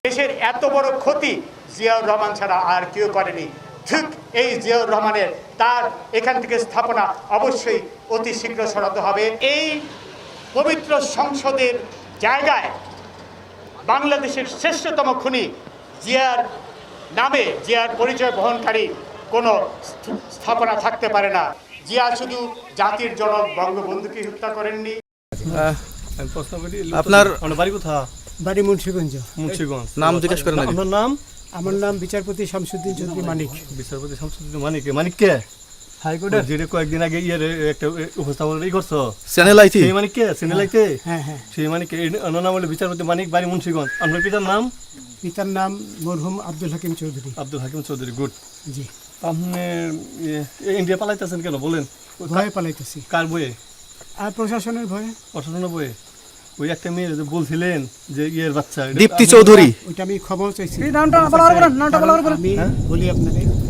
দেশের এত বড় ক্ষতি জিয়াউর রহমান ছাড়া আর কেউ করেনি। ঠিক এই জিয়াউর রহমানের তার এখান থেকে স্থাপনা অবশ্যই অতি শীঘ্র সরাতে হবে। এই পবিত্র সংসদের জায়গায় বাংলাদেশের শ্রেষ্ঠতম খুনি জিয়ার নামে জিয়ার পরিচয় বহনকারী কোনো স্থাপনা থাকতে পারে না। জিয়া শুধু জাতির জনক বঙ্গবন্ধুকে হত্যা করেননি। আপনার বাড়ি কোথায়? বাড়ি মুন্সিগঞ্জ। মুন্সিগঞ্জ। নাম জিজ্ঞেস করেন। আপনার নাম? আমার নাম বিচারপতি শামসুদ্দিন চৌধুরী মানিক। বিচারপতি শামসুদ্দিন মানিক। মানিক কে? হাইকোর্টের যেটা কয়েকদিন আগে একটা উপস্থাপন করছো চ্যানেল আইতি সেই মানিক কে? চ্যানেল আইতে? হ্যাঁ হ্যাঁ। সেই মানিক নাম হলো বিচারপতি মানিক, বাড়ি মুন্সিগঞ্জ। আপনার পিতার নাম? পিতার নাম মরহুম আব্দুল হাকিম চৌধুরী। আব্দুল হাকিম চৌধুরী। গুড। জি। আপনি ইন্ডিয়া পালাইতেছেন কেন বলেন? ভয়ে পালাইতেছি। কার বইয়ে? আর প্রশাসনের ভয়ে। প্রশাসনের বইয়ে? ওই একটা মেয়ে যে বলছিলেন যে ইয়ের বাচ্চা দীপ্তি চৌধুরী, ওইটা আমি খবর চাইছি। নামটা বলার পরে আমি বলি আপনাকে